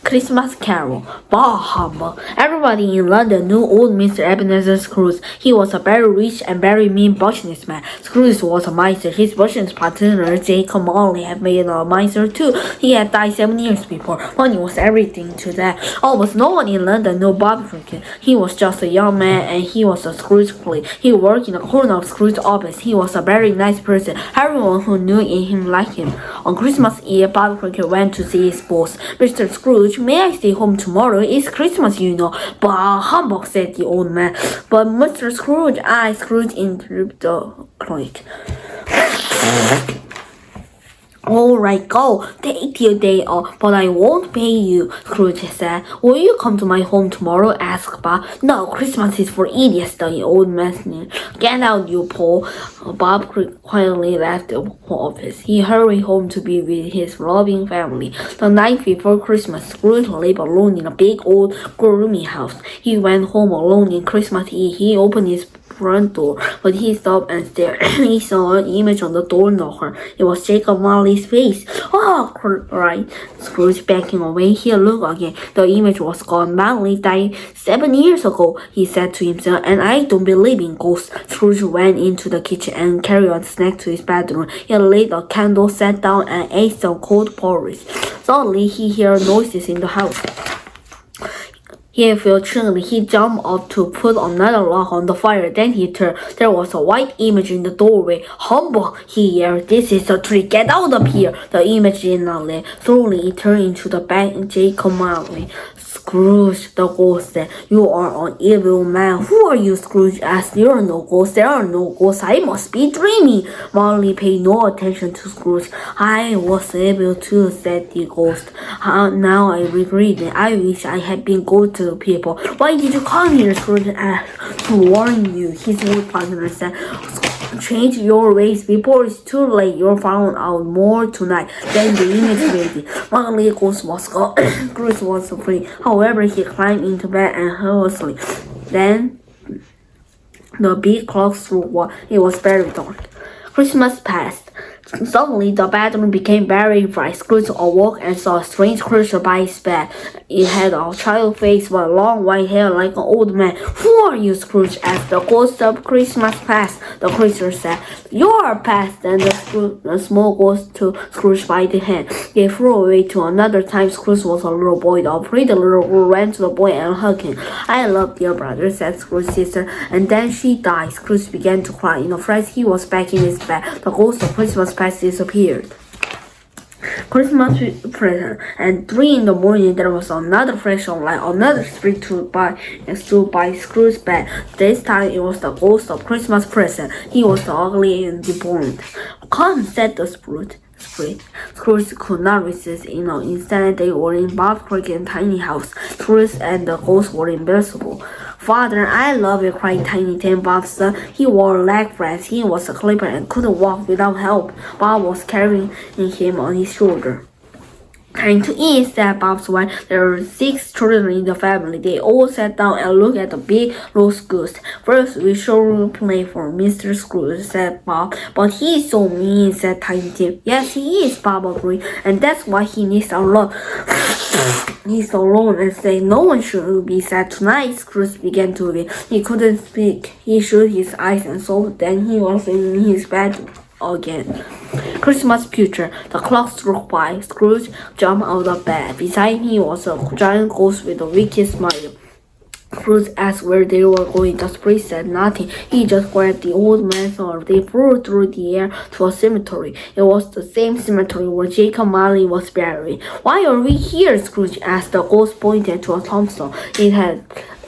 Christmas Carol. Bah humbug. Everybody in London knew old Mr. Ebenezer Scrooge. He was a very rich and very mean businessman. Scrooge was a miser. His business partner, Jacob Marley, had made a miser too. He had died 7 years before. Money was everything to that. Almost no one in London knew Bob Cratchit. He was just a young man and he was a Scrooge flea. He worked in the corner of Scrooge's office. He was a very nice person. Everyone who knew him liked him. On Christmas Eve, Bob Cratchit went to see his boss. Mr. Scrooge, may I stay home tomorrow? It's Christmas, you know. Bah, humbug, said the old man. But Mr. Scrooge, Scrooge interrupted the clerk. All right, go. Take your day off, but I won't pay you, Scrooge said. Will you come to my home tomorrow? Asked Bob. No, Christmas is for idiots, the old man sneered. Get out, you Paul. Bob quietly left the office. He hurried home to be with his loving family. The night before Christmas, Scrooge lived alone in a big old gloomy house. He went home alone on Christmas Eve. He opened his front door, but he stopped and stared. He saw an image on the door knocker. It was Jacob Marley's face. Oh, cried Scrooge, backing away. He looked again. The image was gone. Marley died 7 years ago, he said to himself, and I don't believe in ghosts. Scrooge went into the kitchen and carried a snack to his bedroom. He lit a candle, sat down, and ate some cold porridge. Suddenly, he heard noises in the house. He felt chilly. He jumped up to put another log on the fire. Then he turned. There was a white image in the doorway. Humbug, he yelled. This is a trick. Get out of here. The image did not leave. Slowly, it turned into the back Jacob Marley. Scrooge, the ghost said, you are an evil man. Who are you? Scrooge asked. There are no ghosts. There are no ghosts. I must be dreaming. Marley paid no attention to Scrooge. I was evil too, said the ghost. Now I regret it. I wish I had been good to the people. Why did you come here? Scrooge asked. To warn you, his old partner said. Change your ways before it's too late. You'll find out more tonight. Then the image faded. Marley ghost was gone. Scrooge was free. However, he climbed into bed and fell asleep. Then the big clock struck 1. It was very dark. Christmas passed. Suddenly, the bedroom became very bright. Scrooge awoke and saw a strange creature by his bed. It had a child face but long white hair like an old man. Who are you? Scrooge asked. The ghost of Christmas past, the creature said. You're past. Then the small ghost took Scrooge by the hand. They flew away to another time. Scrooge was a little boy. The pretty little girl ran to the boy and hugged him. I love your brother, said Scrooge's sister. And then she died. Scrooge began to cry. In a fright, he was back in his bed. The ghost of Christmas past disappeared. Christmas present, and 3 in the morning there was another flash of light. Another spirit stood by Scrooge's bed. This time it was the ghost of Christmas present. He was ugly and deformed. Come, said the spirit. Scrooge could not resist. In an instant they were in Bob Cratchit's tiny house. Scrooge and the ghost were invincible. Father, I love you, cried Tiny Tim, Bob's son. He wore leg braces. He was a clipper and couldn't walk without help. Bob was carrying him on his shoulder. Time to eat, said Bob's wife. There were 6 children in the family. They all sat down and looked at the big roast goose. First, we shall play for Mr. Scrooge, said Bob. But he is so mean, said Tiny Tim. Yes, he is, Bob agreed. And that's why he needs our love. He's alone and said no one should be sad tonight. Scrooge began to weep. He couldn't speak. He shut his eyes and sobbed. Then he was in his bed again. Christmas future. The clock struck 5. Scrooge jumped out of bed. Beside him was a giant ghost with a wicked smile. Scrooge asked where they were going. The spirit said nothing. He just grabbed the old man's arm. They flew through the air to a cemetery. It was the same cemetery where Jacob Marley was buried. Why are we here? Scrooge asked. The ghost pointed to a tombstone. It had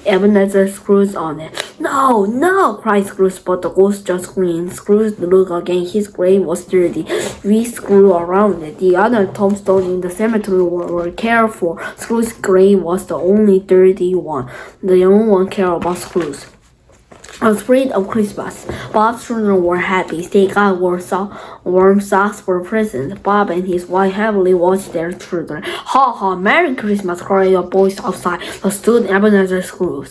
Ebenezer Scrooge on it. No, no, cried Scrooge, but the ghost just grinned. Scrooge looked again. His grave was dirty. Weeds grew around it. The other tombstones in the cemetery were cared for. Scrooge's grave was the only dirty one. No one cared about Scrooge. Afraid of Christmas. Bob's children were happy. They got warm socks for presents. Bob and his wife happily watched their children. Ha ha! Merry Christmas! Cried a voice outside. The stood Ebenezer Scrooge.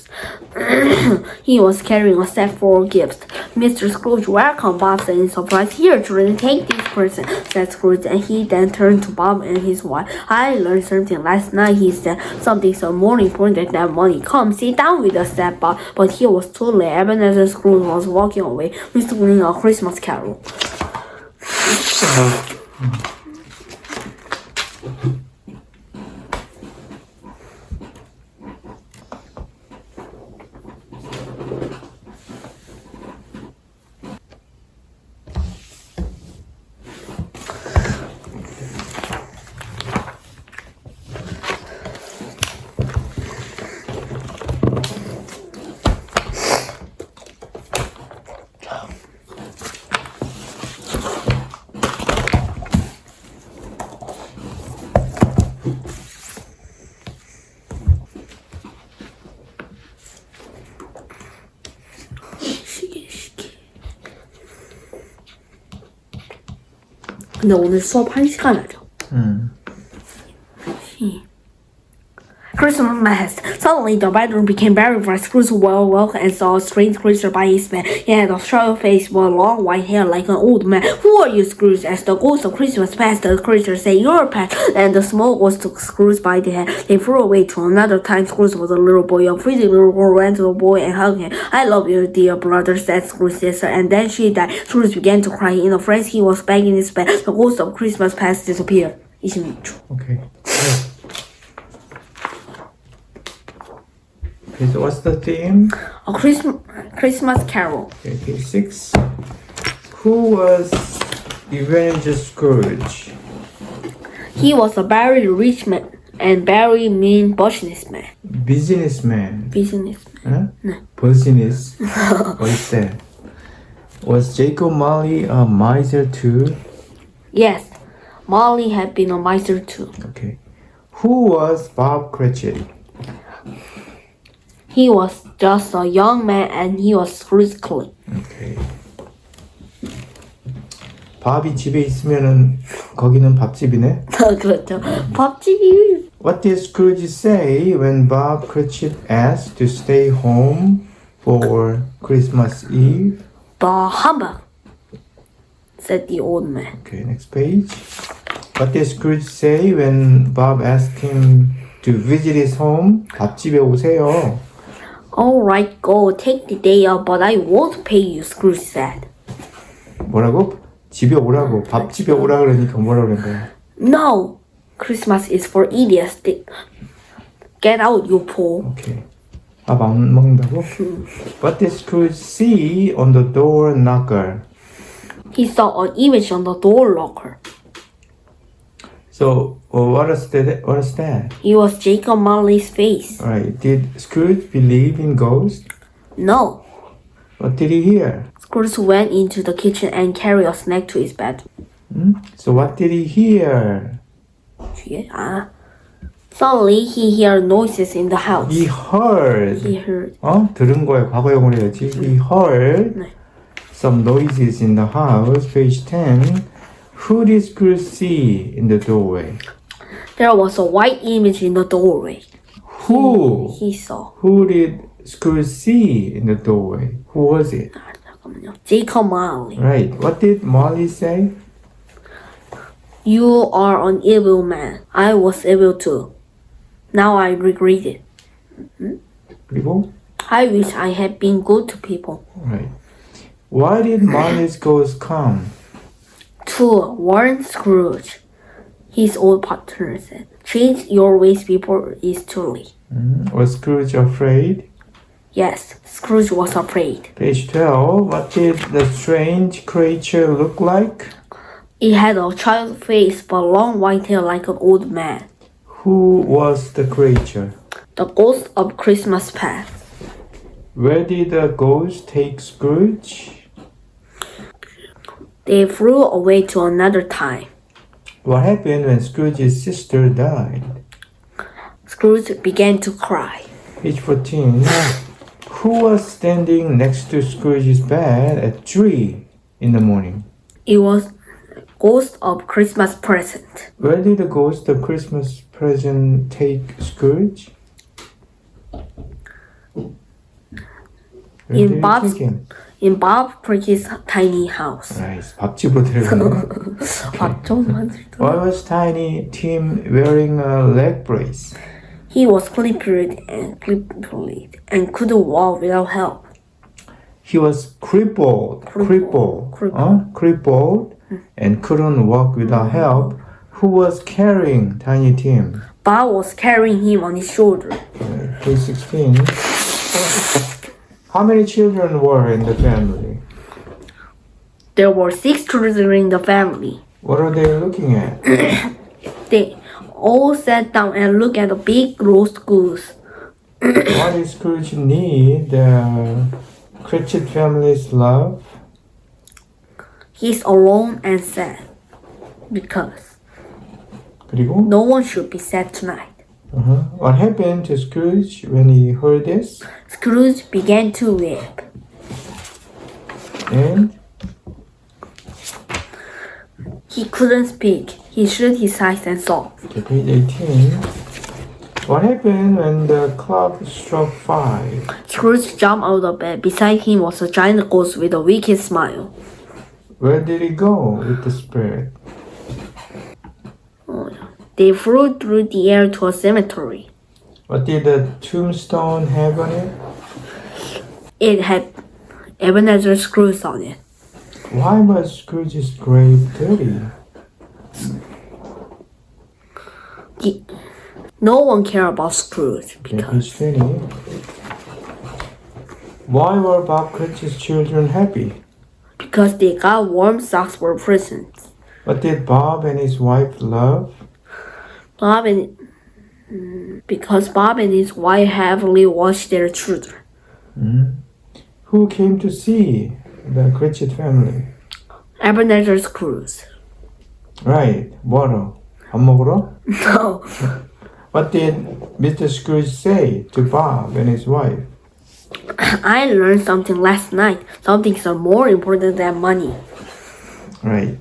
He was carrying a sack full of gifts. Mr. Scrooge, welcome, Bob said in surprise. Here, children, take these present, said Scrooge, and he then turned to Bob and his wife. I learned something last night, he said. Something so more important than money. Come, sit down with us, said Bob. But he was too late. Ebenezer Scrooge was walking away, whistling a Christmas carol. 근데 오늘 수업 1시간 하죠. Christmas passed. Suddenly, the bedroom became very bright. Scrooge woke and saw a strange creature by his bed. He had a sharp face with long white hair like an old man. Who are you, Scrooge? As the ghost of Christmas passed, the creature said, "You're a pet." And the small ghost took Scrooge by the hand. They flew away to another time. Scrooge was a little boy. A pretty little girl ran to the boy and hugged him. "I love you, dear brother," said Scrooge's sister. And then she died. Scrooge began to cry. In a frenzy, he was back in his bed. The ghost of Christmas past disappeared. 26초. Okay. Okay, so what's the theme? A Christmas Carol. Okay, page 6. Who was Ebenezer Scrooge? He was a very rich man and very mean businessman. Businessman. Huh? No. Business. What is that? Was Jacob Marley a miser too? Yes, Molly had been a miser too. Okay. Who was Bob Cratchit? He was just a young man and he was Scrooge. Okay. 밥이 집에 있으면은 거기는 밥집이네. 그렇죠. 밥집이. What did Scrooge say when Bob Cratchit asked to stay home for Christmas Eve? The humbug, said the old man. Okay, next page. What did Scrooge say when Bob asked him to visit his home? 밥집에 오세요. All right, go take the day off, but I won't pay you, Scrooge said. 뭐라고? 집에 오라고. 밥집에 오라 그러니까 뭐라 그런 거야? No, Christmas is for idiots. Get out, you fool. Okay. 밥 안 먹는다고? What did Scrooge see on the door knocker? He saw an image on the door locker. So, what is that? It was Jacob Marley's face. Alright, did Scrooge believe in ghosts? No. What did he hear? Scrooge went into the kitchen and carried a snack to his bed. So what did he hear? Suddenly, he heard noises in the house. He heard. 들은 거에 과거형을 해야지. He heard 네. some noises in the house. Page 10. Who did Scrooge see in the doorway? There was a white image in the doorway. Who? He saw. Who did Scrooge see in the doorway? Who was it? 잠깐만요. Jacob Marley. Right. What did Marley say? You are an evil man. I was evil too. Now I regret it. 그리고? I wish I had been good to people. Right. Why did Marley's ghost come? To warn Scrooge. His old partner said, "Change your ways before it's too late." Was Scrooge afraid? Yes, Scrooge was afraid. Page 12. What did the strange creature look like? It had a child's face but long white hair like an old man. Who was the creature? The ghost of Christmas past. Where did the ghost take Scrooge? They flew away to another time. What happened when Scrooge's sister died? Scrooge began to cry. Page 14. Who was standing next to Scrooge's bed at 3 in the morning? It was the ghost of Christmas present. Where did the ghost of Christmas present take Scrooge? Where did it take him? in Bob Cratchit's tiny house. Right. 밥집으로 데려가네. 밥좀 만들 때. Why was Tiny Tim wearing a leg brace? He was crippled and couldn't walk without help. He was crippled and couldn't walk without help. Who was carrying Tiny Tim? Bob was carrying him on his shoulder. Page 16. How many children were in the family? There were 6 children in the family. What are they looking at? They all sat down and looked at a big roast goose. Why did Scrooge need the Cratchit family's love? He's alone and sad because 그리고 no one should be sad tonight. What happened to Scrooge when he heard this? Scrooge began to weep. And He couldn't speak. He shut his eyes and sobbed. okay, page 18. What happened when the clock struck 5? Scrooge jumped out of bed. Beside him was a giant ghost with a wicked smile. Where did he go with the spirit? They flew through the air to a cemetery. What did the tombstone have on it? It had Ebenezer Scrooge on it. Why was Scrooge's grave dirty? No one cared about Scrooge Okay, because page 20. Why were Bob Cratchit's children happy? they got warm socks for presents. What did Bob and his wife love? Because Bob and his wife happily watched their children. Who came to see the Cratchit family? Ebenezer Scrooge. Right, 뭐하러? 밥 먹으러? No. What did Mr. Scrooge say to Bob and his wife? I learned something last night. Some things are more important than money. Right.